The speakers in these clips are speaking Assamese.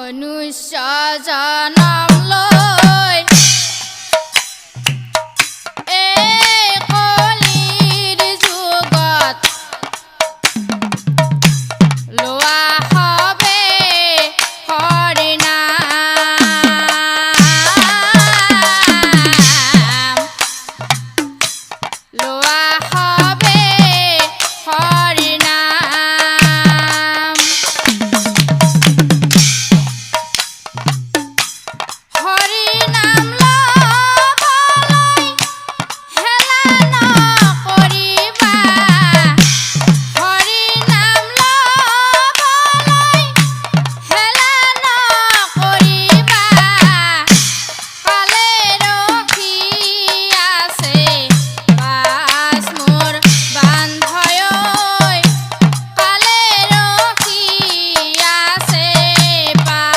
মনুষ্য জনম লৈ এই কলিৰ যুগত লোৱা হবে হৰি নাম, লোৱা হবে হৰি নাম। হৰি নাম ল'বলৈ হেলা নকৰিবা, হৰি নাম ল'বলৈ হেলা নকৰিবা, কালে ৰখি আছে বাছ মোৰ বান্ধৈ, কালে ৰখি আছে বাছ।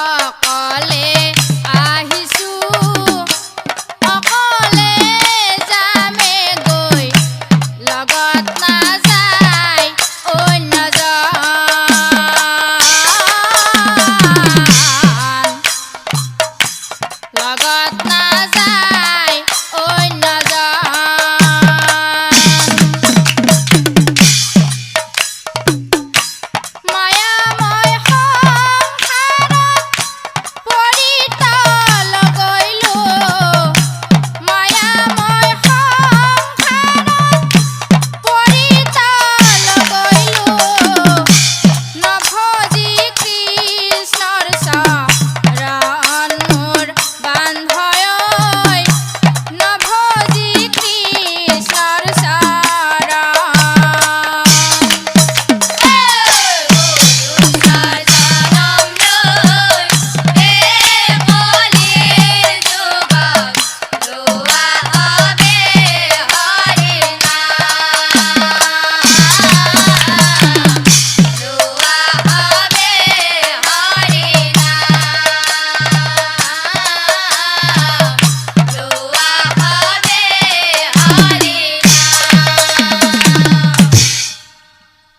অকলে আহিছো অকলে যামে গৈ, লগত নাযায় অন্যজন, লগত নাযায় অন্যজন। মায়াময় সংসাৰত পৰিতল গৈলো, মায়াময় সংসাৰত পৰিতল গৈলো, নভজি কৃষ্ণৰ চৰণ মোৰ বান্ধৈ, নভজি কৃষ্ণৰ চৰণ।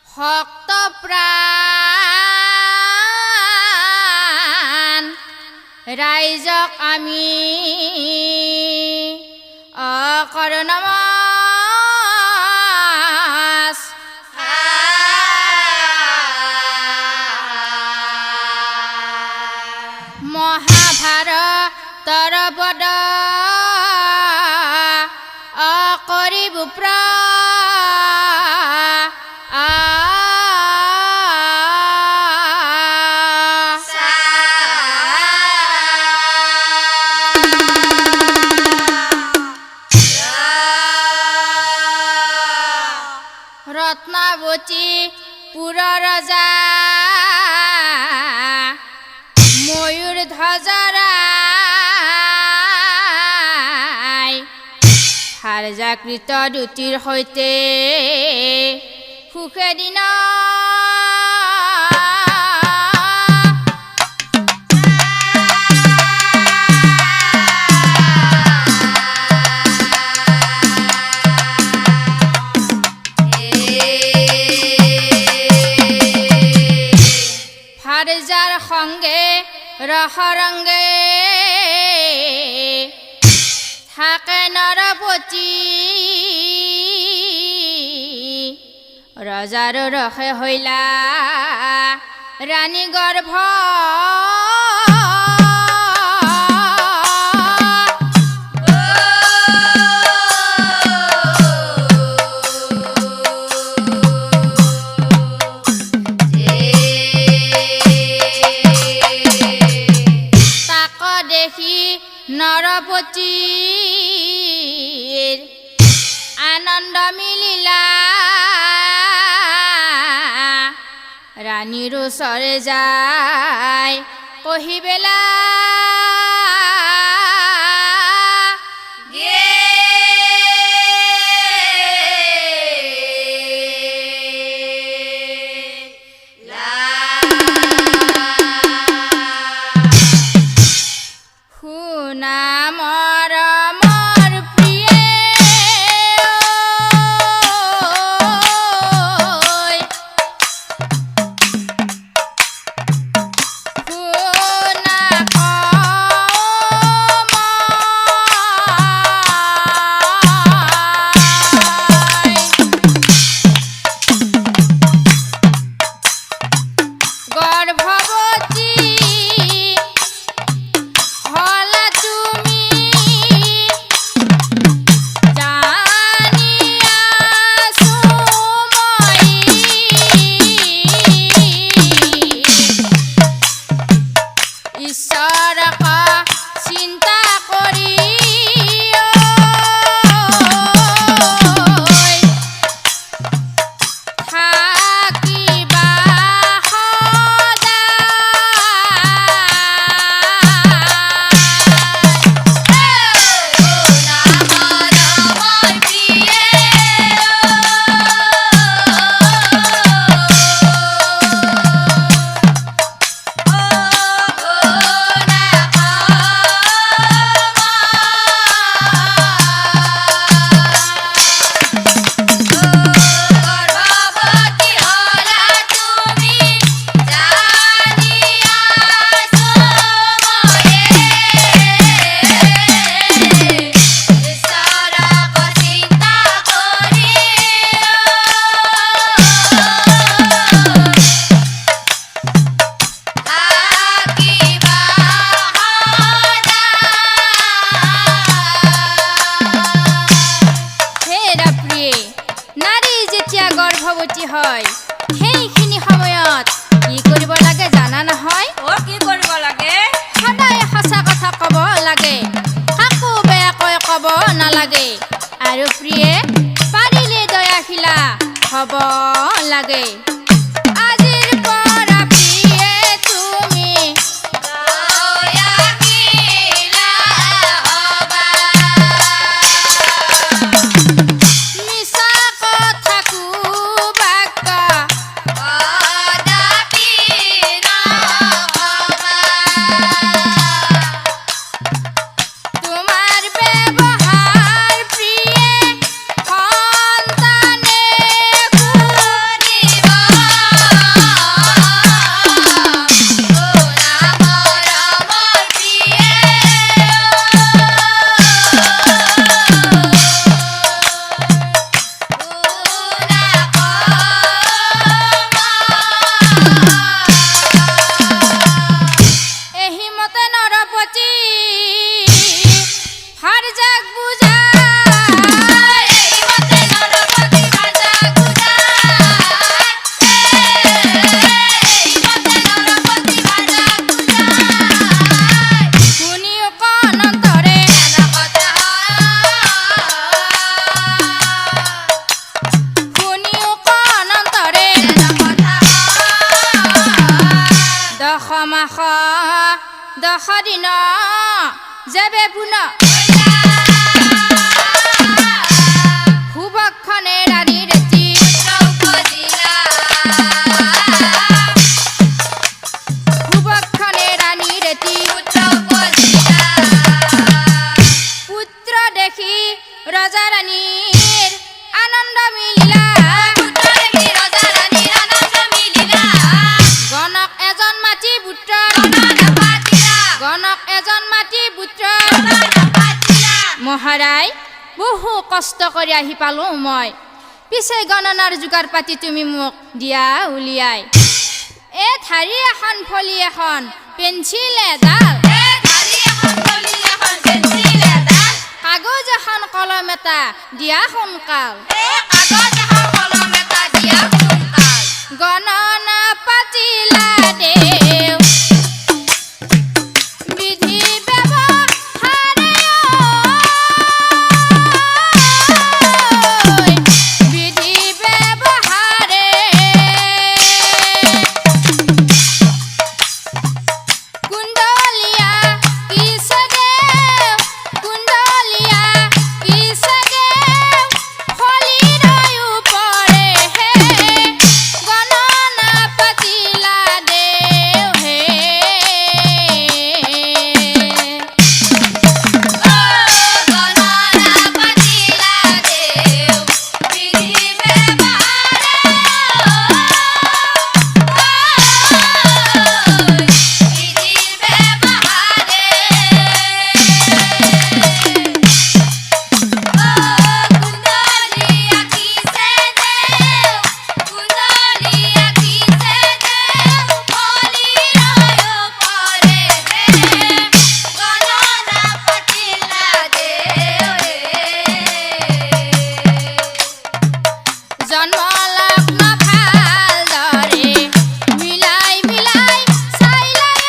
ভক্ত প্ৰাণ ৰাইজক আমি অকৰ নমস্কাৰ। মহাভাৰতৰ বদ অকৰিব ৰত্নাৱতী পুৰ ৰজা ময়ূৰ ধ্বজৰাই হাৰজাকৃত দ্যুতিৰ সৈতে সুখে দিন ফাৰজাৰ সঙ্গে ৰসৰঙ্গে থাকে নৰপতি, ৰজাৰ ৰসে হৈলা ৰানী গৰ্ভ তাক দেখি নৰপতিৰ আনন্দ মিলিলা ৰাণীৰ ওচৰে যায় কহিবেলা গৰ্ভৱতী হয় সেইখিনি সময়ত কি কৰিব লাগে জানা নহয় কি কৰিব লাগে সদায় সঁচা কথা ক'ব লাগে কাকো বেয়াকৈ ক'ব নালাগে আৰু প্ৰিয়ে পাৰিলে দয়াশীলা হ'ব লাগে আজিৰ পৰা প্ৰিয়ে তুমি দয়াশীলা হ'বা মিছা কথা দশ দিন যেবে পুনঃ সুভক্ষণে ৰাণীৰ এটি সুভক্ষণে ৰাণীৰ এটি পুত্ৰ দেখি ৰজা ৰাণীৰ আনন্দ মিলিলা গণক এজন মাতি পুত্ৰ মহাৰাজ বহু কষ্ট কৰি আহি পালো মই পিছে গণনাৰ যোগাৰ পাতি তুমি মোক দিয়া উলিয়াই এ ধাৰি এখন ফলি এখন পেঞ্চিল এডাল কাগজ এখন কলম এটা দিয়া সোনকাল গণনা পাতিলা দেও বিধি ব্যৱহাৰে বিধি ব্যৱহাৰে কুণ্ডলীয়া কিছে দেও কুণ্ডলীয়া কিছে দেও ফলি ৰয়ো পৰে হে গণনা পাতিলা দেও হে জন্মলগ্ন ভালদৰে মিলাই মিলাই চাইলাই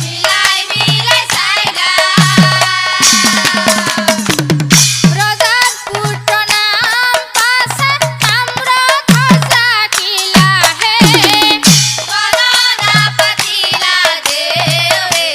মিলাই মিলাই চাইলা ৰজাৰ পুত্ৰ নাম পাছে তাম্ৰধ্বজা কিলা হে গণনা পাতিলা দেও হে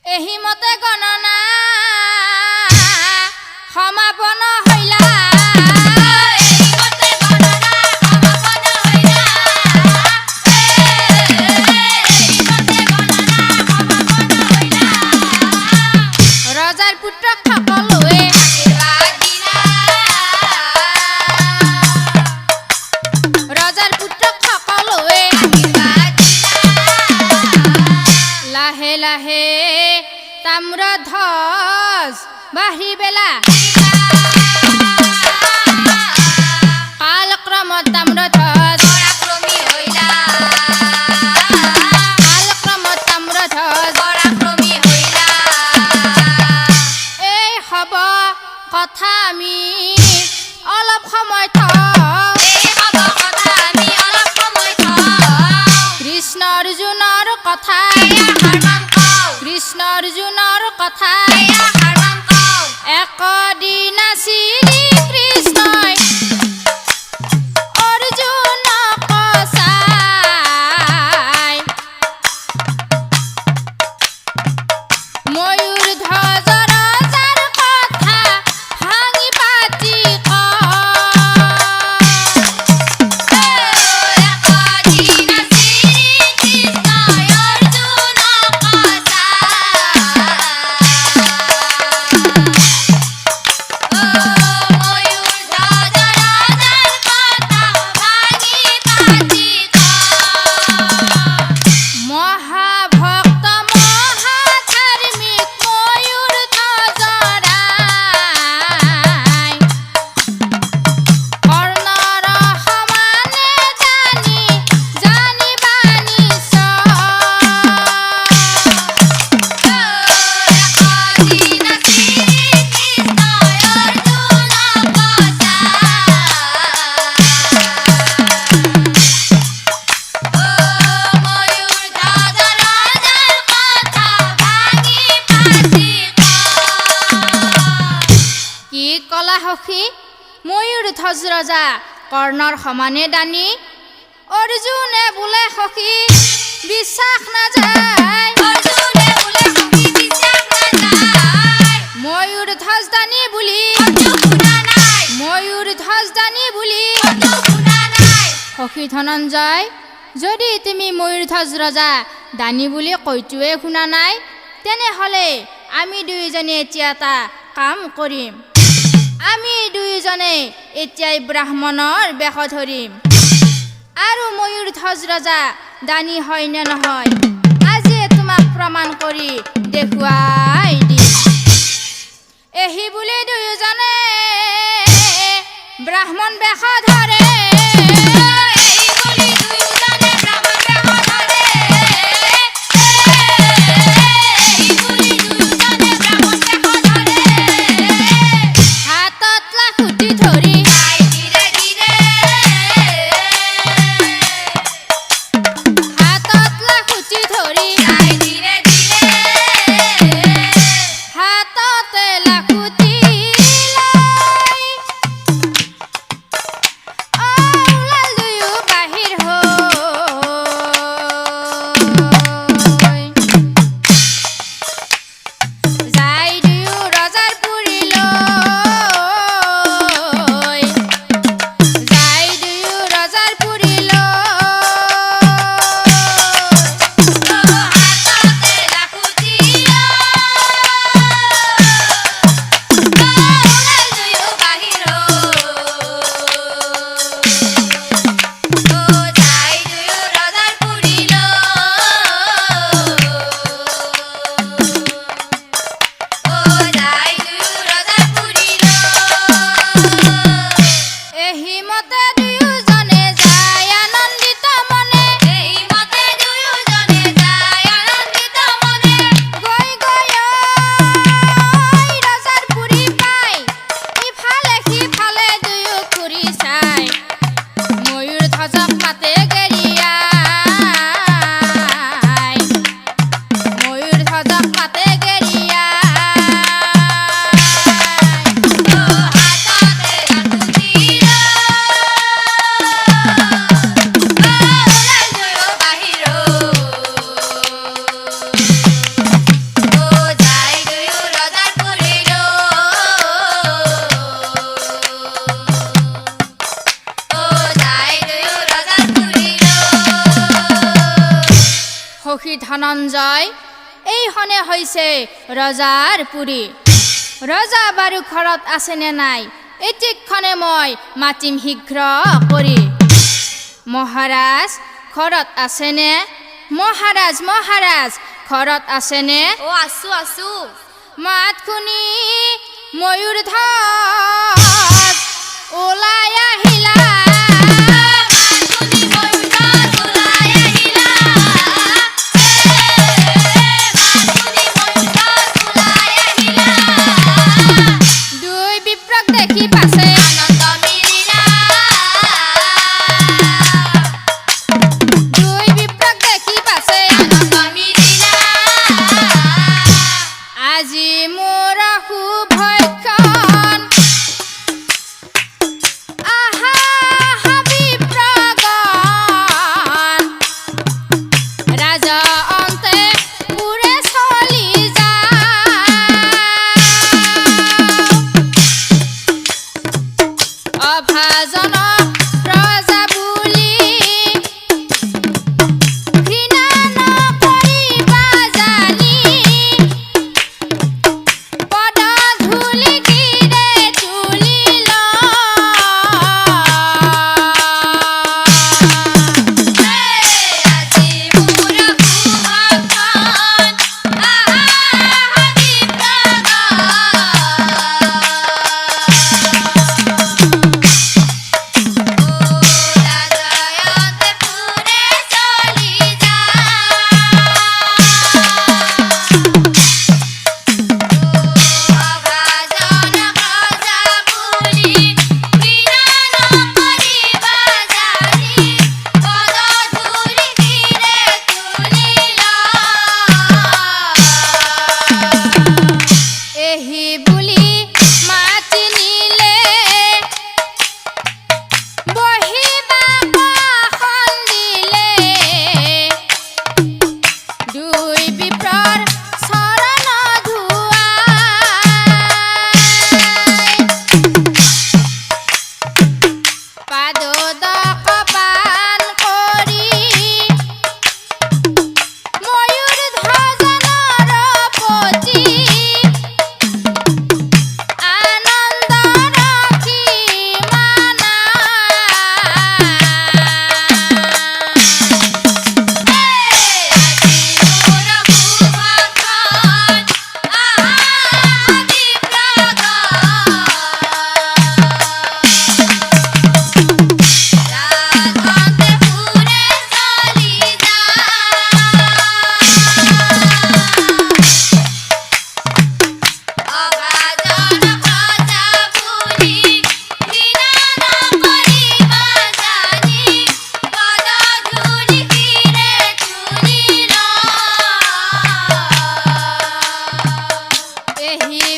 এহিমতে গণনা সমাপন হইলা এহিমতে গণনা সমাপন হইলা এহিমতে গণনা সমাপন হইলা ৰজাৰ পুত্ৰক সকলোৱে আশীৰ্বাদ দিলা ৰজাৰ পুত্ৰক সকলোৱে আশীৰ্বাদ দিলা লাহে লাহে তাম্ৰধ্বজ বাঢ়ি বেলা কালক্ৰমত তাম্ৰধ্বজ পৰাক্ৰমী হইলা কালক্ৰমত তাম্ৰধ্বজ পৰাক্ৰমী হইলা এই হব কথা আমি অলপ সময় থওঁ এই হব কথা আমি অলপ সময় থওঁ কৃষ্ণ অৰ্জুনৰ কথা কৃষ্ণ অৰ্জুনৰ কথা একদিনা শ্ৰী কৃষ্ণই অৰ্জুনক চাই ময়ূৰ ধ্বজ ৰজাৰ কথা ভাঙি পাতি একদিনা শ্ৰী কৃষ্ণই অৰ্জুনক সখী ময়ূৰ ধ্বজ ৰজা কৰ্ণৰ সমানে দানী অৰ্জুনে বোলে সখী বিশ্বাস নাযায় অৰ্জুনে বোলে সখী সখী ধনঞ্জয়, যদি তুমি ময়ূৰধ্বজ ৰজা দানী বুলি কৈটোৱে শুনা নাই, তেনেহ'লে আমি দুয়োজনে এতিয়া এটা কাম কৰিম। আমি দুয়োজনে এতিয়াই ব্ৰাহ্মণৰ বেশ ধৰিম আৰু ময়ূৰধ্বজ ৰজা দানী হয় নে নহয় আজিয়ে তোমাক প্ৰমাণ কৰি দেখুৱাই দিম। এহি বুলি দুয়োজনে ব্ৰাহ্মণ বেশ ধৰে। সখী ধনঞ্জয়, এইখনে হৈছে ৰজাৰ পুৰী। ৰজা বাৰু ঘৰত আছেনে নাই এতিক্ষণে মই মাতিম শীঘ্ৰ কৰি। মহাৰাজ ঘৰত আছেনে? মহাৰাজ মহাৰাজ ঘৰত আছেনে? আছো আছো। মাত শুনি ময়ূৰধ্বজ ওলাই আহিলা। আজি মোৰ শুভক্ষণ পদ ধূলি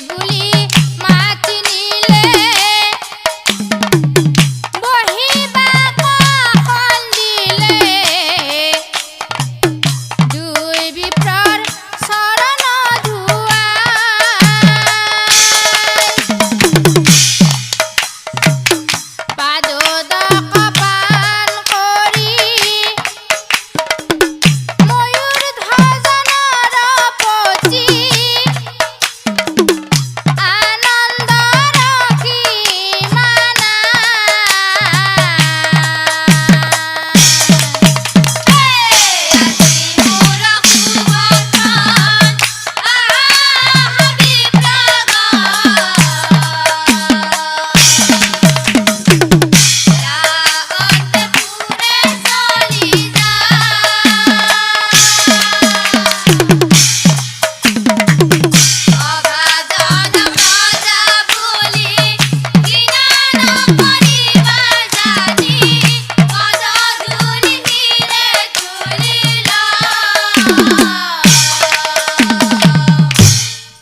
বুলি মাতি নিলে বহিবা কখন দিলে দুই বিপ্ৰৰ চৰণ ধুৱা পাদোদক পান কৰি ময়ূৰ ধ্বজনৰ পতি আনন্দৰ সীমানা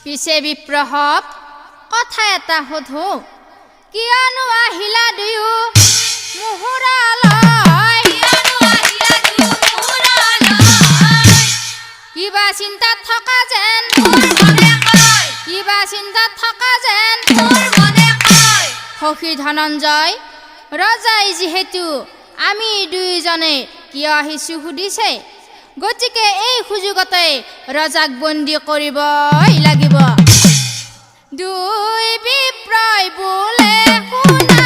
পিছে বিপ্ৰহক কথা এটা সোধো কিয়নো আহিলা দুয়ো মুহুৰালৈ কিবা চিন্তাত থকা যেন কিবা চিন্তাত থকা যেন সখী ধনঞ্জয় ৰজাই যিহেতু আমি দুয়োজনে কিয় আহিছো সুধিছে গতিকে এই সুযোগতে ৰজাক বন্দী কৰিবই লাগিব দুই বিপ্ৰই বোলে শুনা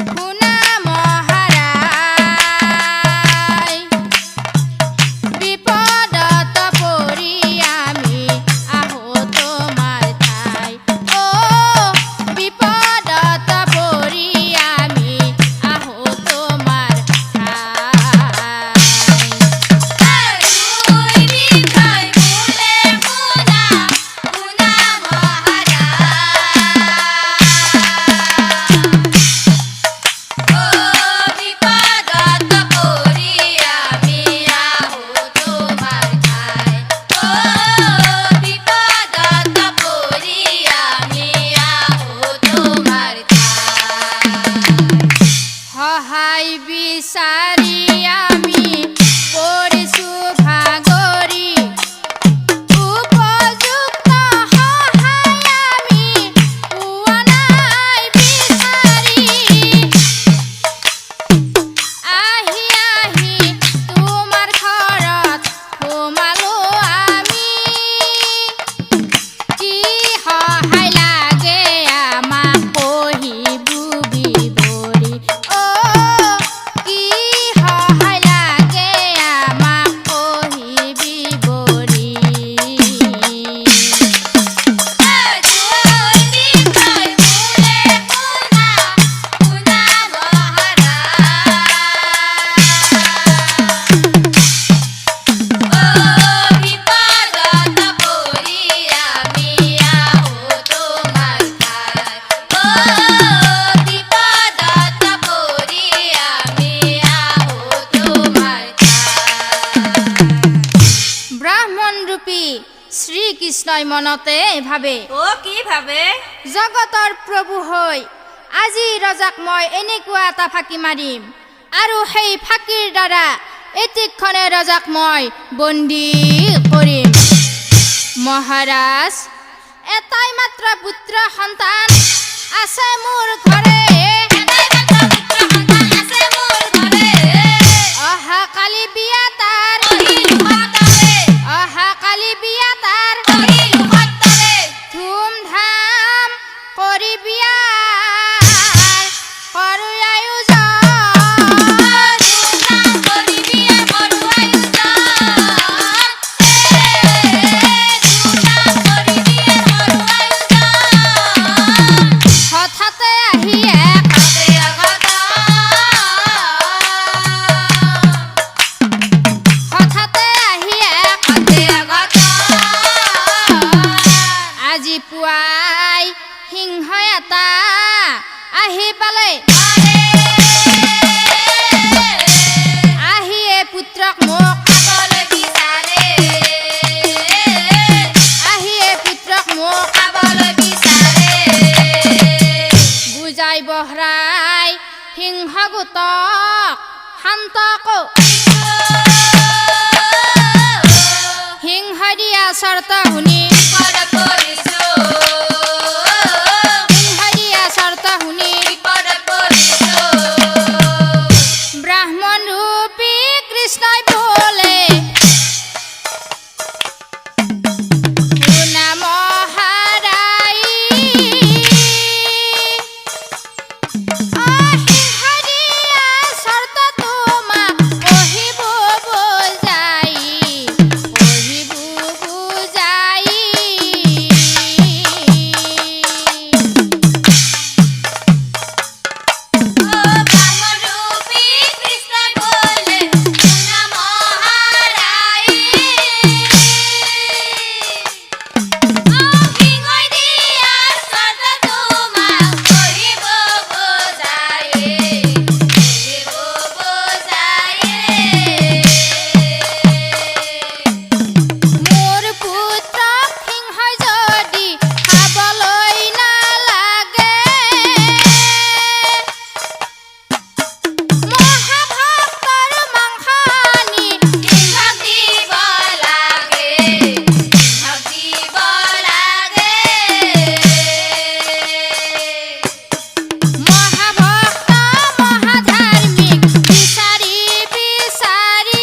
শুনা মহাৰাজ বিপদত পৰি আমি আহো তোমাৰ ঠাই অ বিপদত পৰি আমি আহো তোমাৰ ঠাই সহায় বিচাৰি আমি পৰিছো ভাগৰি উপযুক্ত সহায় আমি পোৱা নাই বিচাৰি আহি আহি তোমাৰ ঘৰত সোমালো আমি কি সহায় লাগে আমাক কহিবু বিৱৰি অ কি সহায় লাগে আমাক কহিবি বৰি ব্ৰাহ্মণ ৰূপী শ্ৰীকৃষ্ণই মনতে ভাবে ও কি ভাবে জগতৰ প্ৰভু হৈ আজি ৰজাক মই এনেকুৱা এটা ফাঁকি মাৰিম আৰু সেই ফাঁকিৰ দ্বাৰা এতিক্ষণে ৰজাক মই বন্দী কৰিম মহাৰাজ এটাই মাত্ৰ পুত্ৰ সন্তান আছে মোৰ ঘৰে অহাকালি বিয়া তাৰ অহাকালি বিয়া তাৰ ধুমধাম কৰি বিয়া কৰো হঠাতে আহি এক হঠাতে আহি এক আজি পুৱাই সিংহ এটা আহি পালে আহিয়ে পুত্ৰক মোক আহিয়ে পুতক শান্ত কৌ সিংহ দিয়া চৰ্ত শুনি সিংহ দিয়া চৰ্ত শুনি ব্ৰাহ্মণ ৰূপী কৃষ্ণই বোলে শুনা মহাৰাই সিংহ দিয়া চৰ্ত তোমাক কহিব বুজাই কহিব বুজাই মোৰ পুত্ৰক সিংহই যদি খাবলৈ নালাগে মহাভক্তৰ মাংস আনি সিংহক দিব লাগে সিংহক দিব লাগে মহাভক্ত মহাধাৰ্মিক বিচাৰি বিচাৰি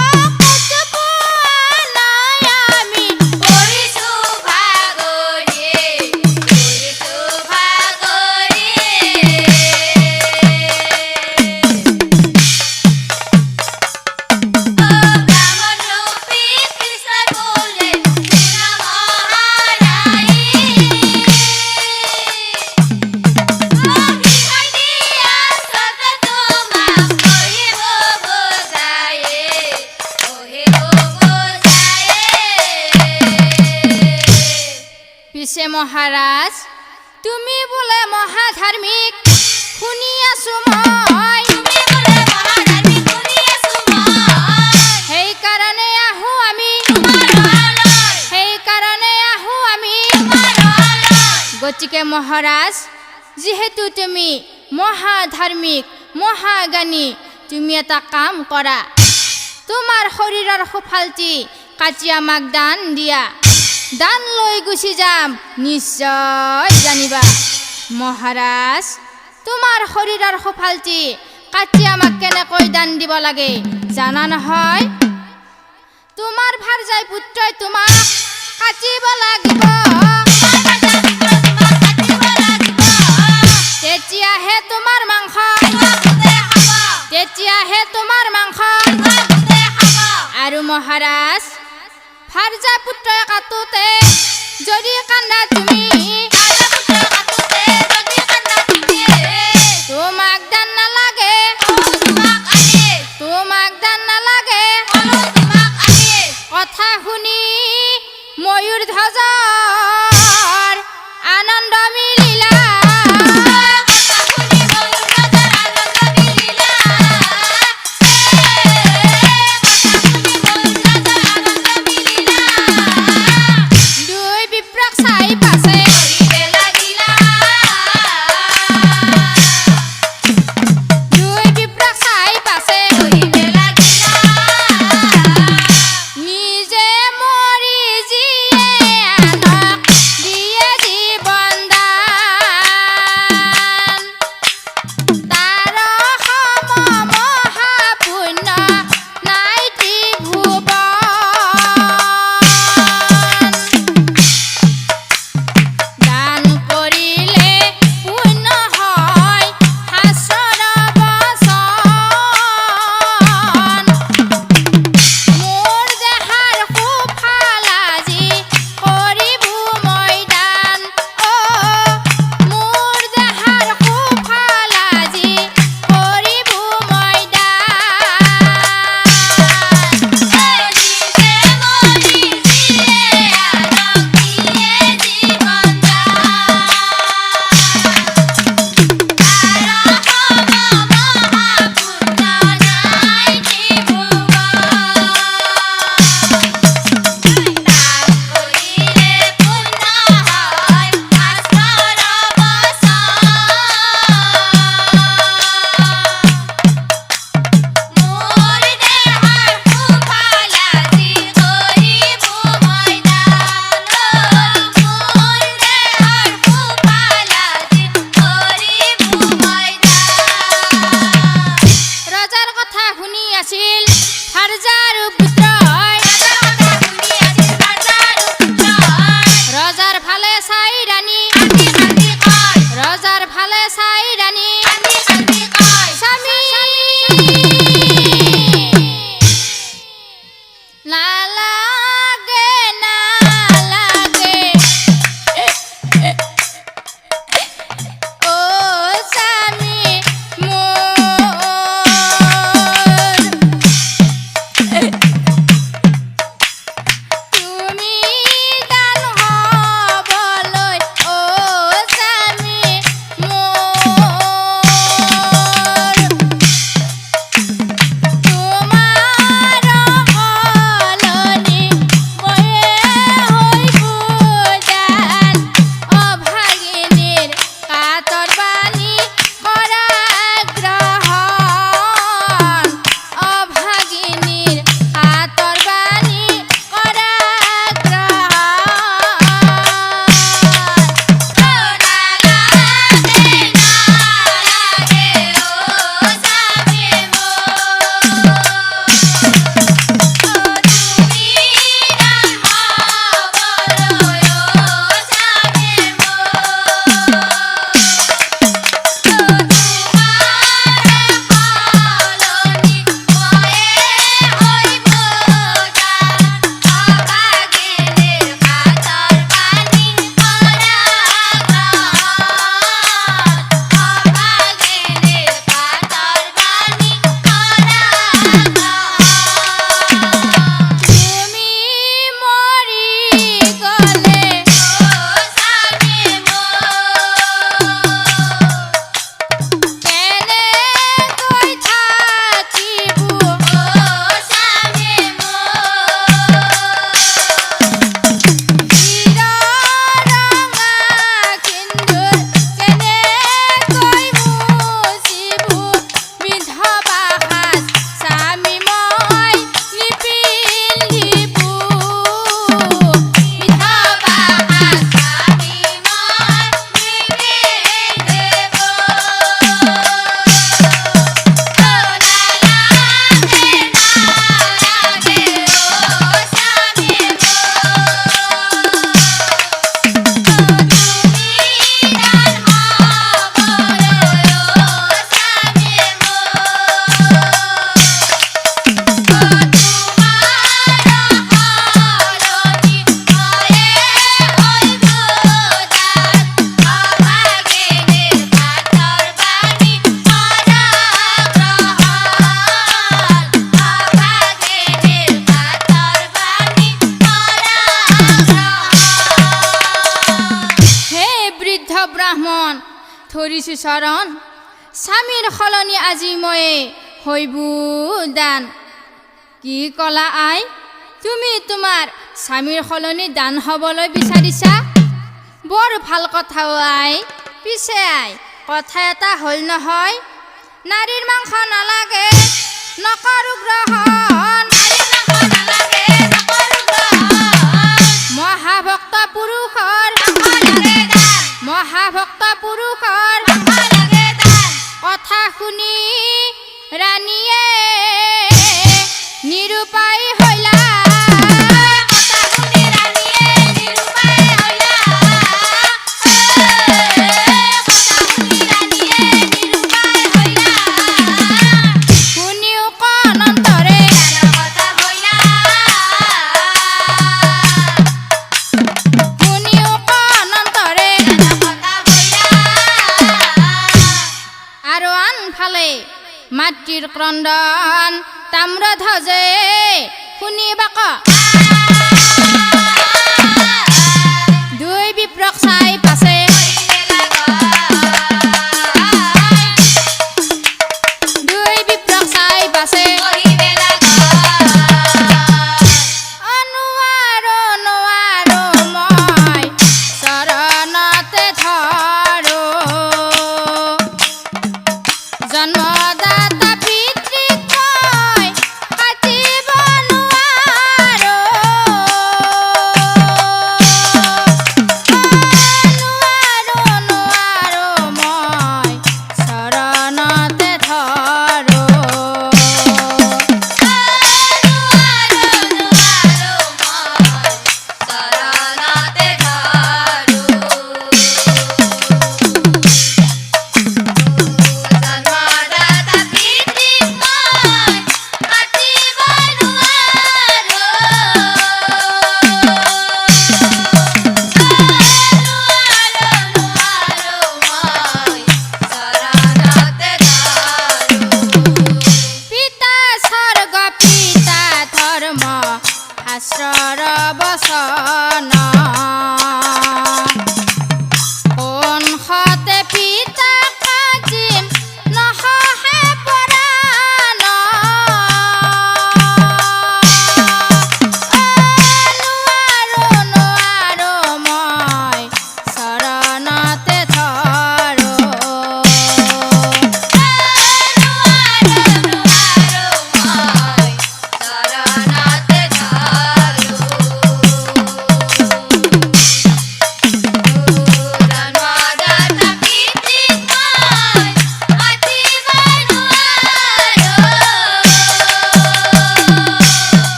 অকত পোৱা নাই আমি পৰিছোঁ ভাগৰি ব্ৰাহ্মণ ৰূপী কৃষ্ণই বোলে শুনা মহাৰাই সিংহই দিয়া চৰ্ত তোমাক কহিব বুজাই কহিব বুজাই পিছে মহাৰাজ তুমি বোলে মহাধাৰ্মিক শুনি আছো মই সেইকাৰণে আহো আমি সেইকাৰণে আহো আমি গতিকে মহাৰাজ যিহেতু তুমি মহাধাৰ্মিক মহাজ্ঞানী তুমি এটা কাম কৰা তোমাৰ শৰীৰৰ সোফালটি কাটি আমাক দান দিয়া দান লৈ গুচি যাম নিশ্চয় জানিবা মহাৰাজ তোমাৰ শৰীৰৰ সোফালটি কাটি আমাক কেনেকৈ দান দিব লাগে জানা নহয় তোমাৰ ভাৰ্যাই পুত্ৰই তোমাক কাটিব লাগিব তেতিয়াহে তোমাৰ মাংস তেতিয়াহে তোমাৰ মাংস আৰু মহাৰাজ ভাৰ্যা পুত্ৰই কাটোতে যদি কান্দা তুমি তোমাক দান নালাগে তোমাক দান নালাগে কথা শুনি ময়ূৰ ধ্বজৰ আনন্দ মিলিলা দুই বিপ্ৰক চাই পাছে দুই বিপ্ৰক চাই পাছে নিজে মৰি যিয়ে আনক ধৰিছো চৰণ স্বামীৰ সলনি আজি মই হৈবু দান কি কলা আই তুমি তোমাৰ স্বামীৰ সলনি দান হ'বলৈ বিচাৰিছা বৰ ভাল কথা আই পিছে আই কথা এটা হ'ল নহয় নাৰীৰ মাংস নালাগে নকৰো গ্ৰহণ মহাভক্ত পুৰুষৰ কথা শুনি ৰাণীয়ে নিৰুপায় হইলা মাতৃৰ ক্ৰন্দন তাম্ৰধ্বজে শুনিবাক দুই বিপ্ৰক চাই পাছে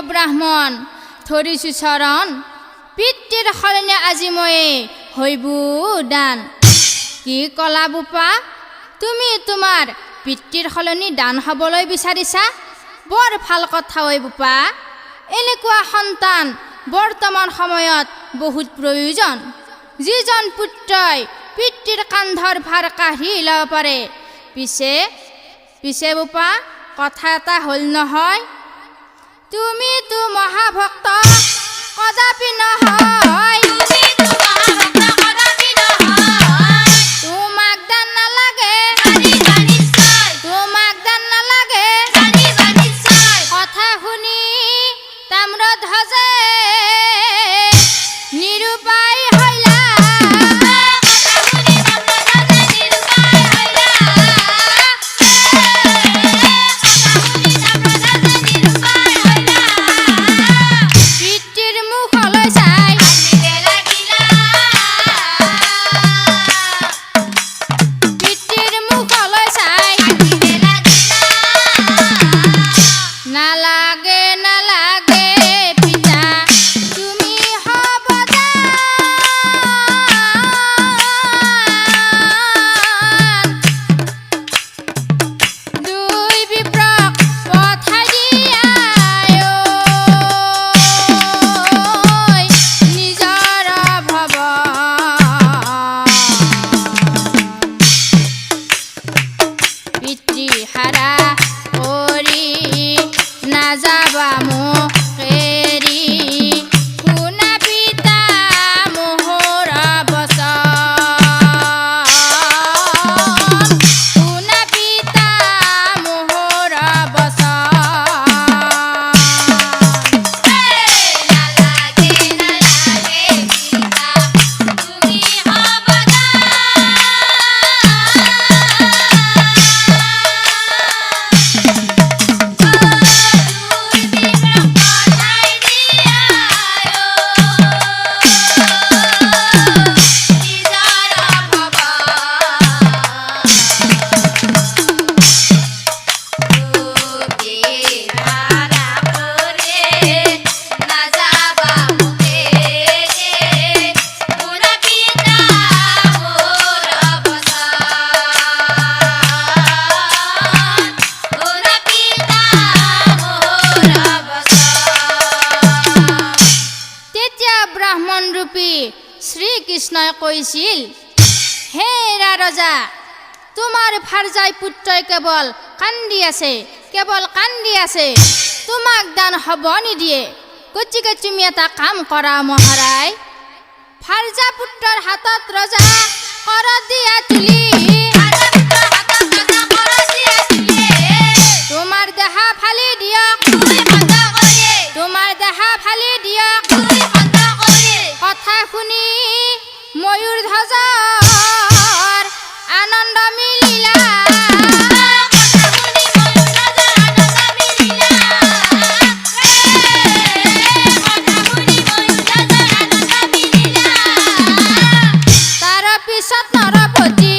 ব্ৰাহ্মণ ধৰিছো চৰণ পিতৃৰ সলনি আজি মই হৈবু দান কি কলা বোপা তুমি তোমাৰ পিতৃৰ সলনি দান হ'বলৈ বিচাৰিছা বৰ ভাল কথা ঐ বোপা এনেকুৱা সন্তান বৰ্তমান সময়ত বহুত প্ৰয়োজন যিজন পুত্ৰই পিতৃৰ কান্ধৰ ভাৰ কাঢ়ি ল'ব পাৰে পিছে বোপা কথা এটা হ'ল নহয় তুমি তো মহাভক্ত কদাপি নহয় তোমাক দান নালাগে কথা শুনি তাম্ৰধ্বজে নিৰুপায় হইলা পিতৃৰ মুখলৈ চাই কৈছিল, হে ৰজা, তোমাৰ ভাৰ্যাই পুত্ৰই কেৱল কান্দি আছে, তোমাক দান হ'ব নিদিয়ে। গতিকে তুমি এটা কাম কৰা মহাৰাজ, ভাৰ্যা পুত্ৰৰ হাতত ৰজা কৰত দিয়া তুলি তোমাৰ দেহা ফালি দিয়ক, কথা শুনি ময়ূৰ ধ্বজৰ আনন্দ মিলিলা। তাৰ পিছত নৰপতি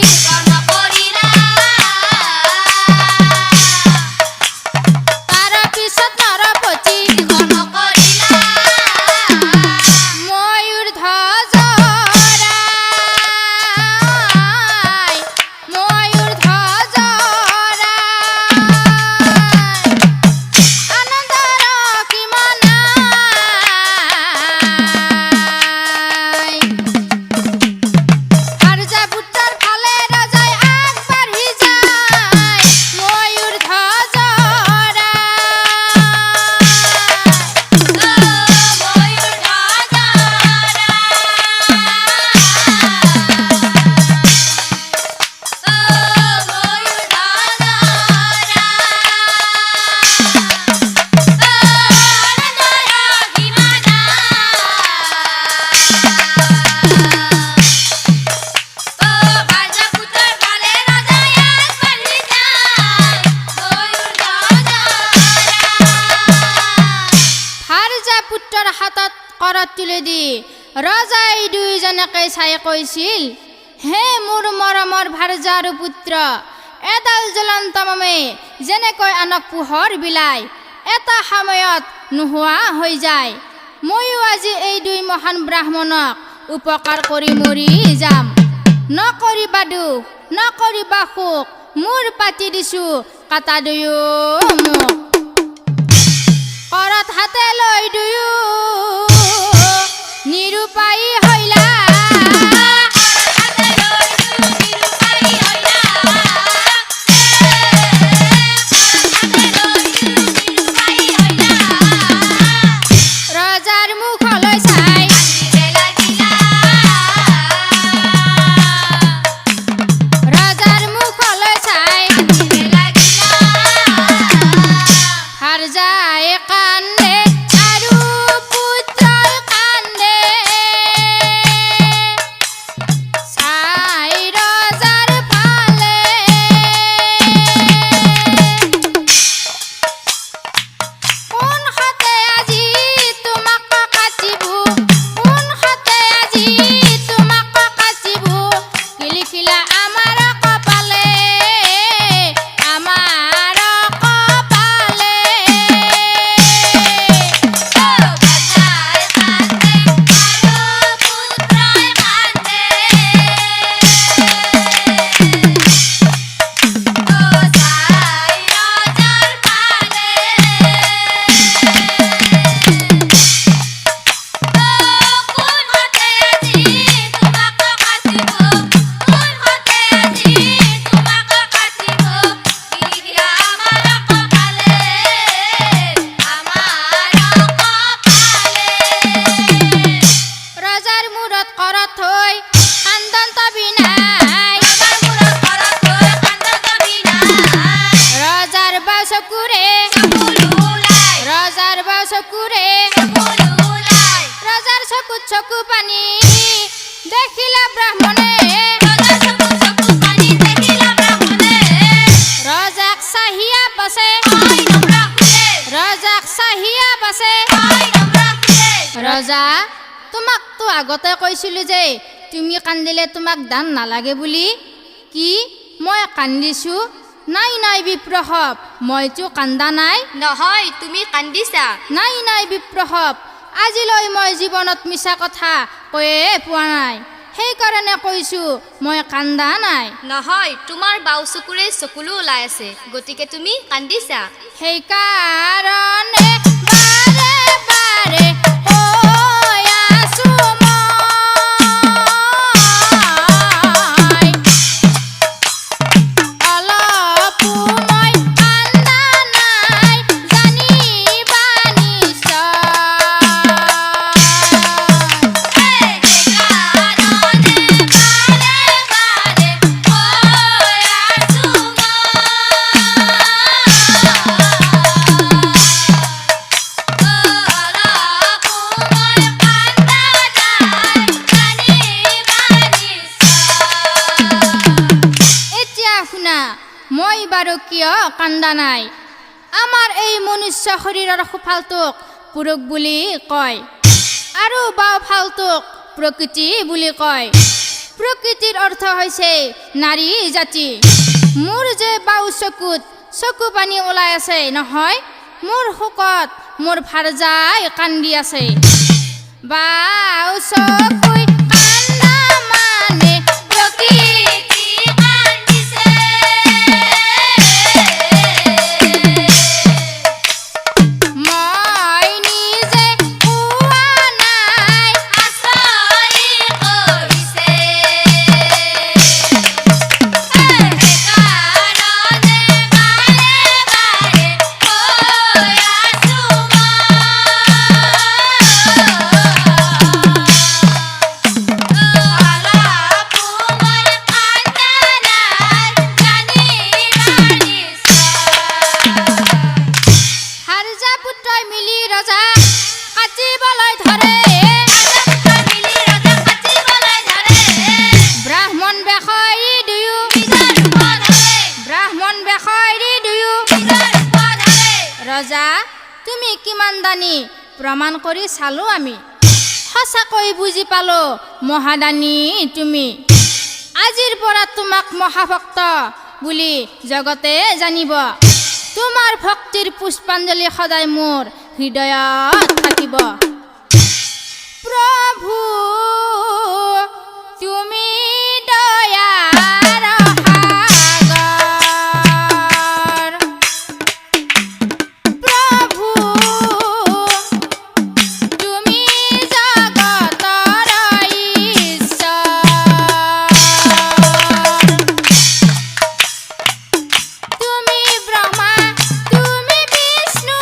হাতত কৰত তুলি দি ৰজাই দুইজনকে চাই কৈছিল, হে মোৰ মৰমৰ ভাৰ্যা আৰু পুত্ৰ, এডাল জ্বলন্ত মমে যেনেকৈ আনক পোহৰ বিলায়, এটা সময়ত নোহোৱা হৈ যায়, ময়ো আজি এই দুই মহান ব্ৰাহ্মণক উপকাৰ কৰি মৰি যাম। নকৰিবা দুখ, নকৰিবা সুখ, মোৰ পাতি দিছো কাটা দুয়ো মোক। কৰত হাতে লৈ দুয়ো নিৰুপায়ী হইলা, ৰজাৰ মুখলৈ চাই ভাৰ্যাই কান্দে আৰু পুত্ৰই কান্দে, চাই ৰজাৰ ফালে কোন হাতে আজি তোমাক কাটিব, কোন হাতে আজি তোমাক কাটিব, কি লিখিলা আমাৰ কপালে, আমাৰ কপালে। ৰজাৰ চকুত চকু পানী দেখিলা ব্ৰাহ্মণে, ৰজাক চাহিয়া বাছে, ৰজা, তোমাকতো আগতে কৈছিলো যে তুমি কান্দিলে তোমাক দান নালাগে বুলি। কি মই কান্দিছো? নাই নাই বিপ্ৰহৱ, মইতো কান্দা নাই। নহয়, তুমি কান্দিছা। নাই নাই বিপ্ৰহৱ, আজিলৈ মই জীৱনত মিছা কথা কৈয়ে পোৱা নাই, সেইকাৰণে কৈছো মই কান্দা নাই। নহয়, তোমাৰ বাও চকুৰে চকুলো ওলাই আছে, গতিকে তুমি কান্দিছা। সেইকাৰণে বাৰে বাৰে কৈ আছো মই মই বাৰু কিয় কান্দা নাই? আমাৰ এই মনুষ্য শৰীৰৰ সোঁফালটোক পুৰুষ বুলি কয় আৰু বাওঁফালটোক প্ৰকৃতি বুলি কয়। প্ৰকৃতিৰ অৰ্থ হৈছে নাৰী জাতি। মোৰ যে বাওঁ চকুত চকু পানী ওলাই আছে নহয়, মোৰ শোকত মোৰ ভাৰজাই কান্দি আছে। বাওঁ চকুই কান্দা মানে প্ৰকৃতি কান্দিছে। মই নিজে কোৱা নাই, আচৰি কৰিছে। সেইকাৰণে বাৰে বাৰে কৈ আছো হাৰজা পুত্ৰই মিলি ৰজা কাটিবলৈ ধৰে। ব্ৰাহ্মণ বেশৰী দুয়ো, ব্ৰাহ্মণ বেশৰী দুয়ো। ৰজা তুমি কিমান দানী প্ৰমাণ কৰি চালো আমি, সঁচাকৈ বুজি পালো মহাদানী তুমি। আজিৰ পৰা তোমাক মহাভক্ত বুলি জগতে জানিব। তোমাৰ ভক্তিৰ পুষ্পাঞ্জলি সদায় মোৰ হৃদয়ত থাকিব। প্ৰভু তুমি দয়াৰ সাগৰ, প্ৰভু তুমি জগতৰ ঈশ্বৰ। তুমি ব্ৰহ্মা, তুমি বিষ্ণু,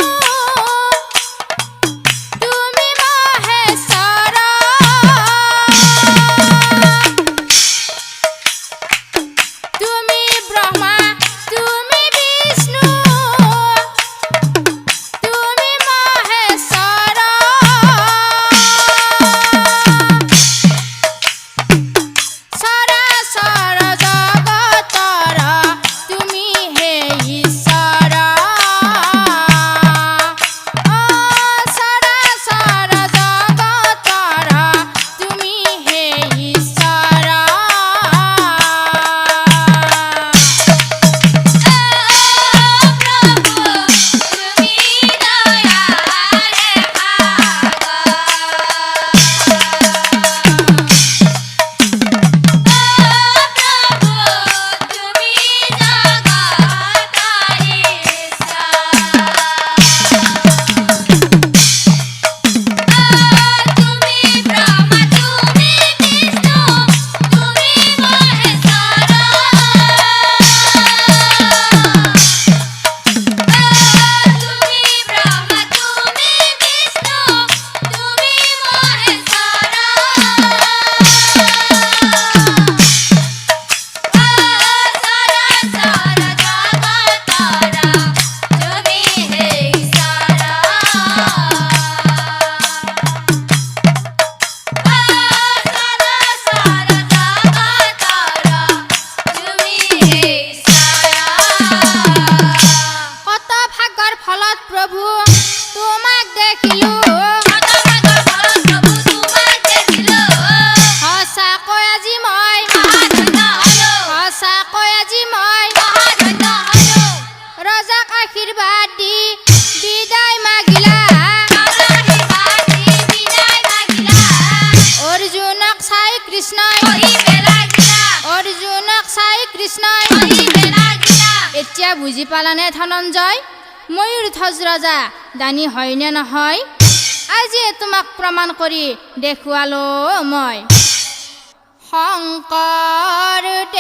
তুমি মহেশ্বৰ। তুমি ব্ৰহ্মা, তুমি বিষ্ণু, তুমি মহেশ্বৰ। চৰাচৰ জগতৰ তুমি হে ঈশ্বৰ। চৰাচৰ জগতৰ তুমি হে ঈশ্বৰ। কত ভাগৰ ফলত প্ৰভু তোমাক দেখিলো, সঁচাকৈ আজি মই, সঁচাকৈ আজি মই ৰজাক আশীৰ্বাদ দি বিদায় মাগিলা। অৰ্জুনক চাই কৃষ্ণই, অৰ্জুনক চাই কৃষ্ণই। এতিয়া বুজি পালানে ধনঞ্জয়, ময়ূৰধ্বজ ৰজা দানী হয়নে নহয়? আজি তোমাক প্ৰমাণ কৰি দেখুৱালো মই। শংকৰদেৱ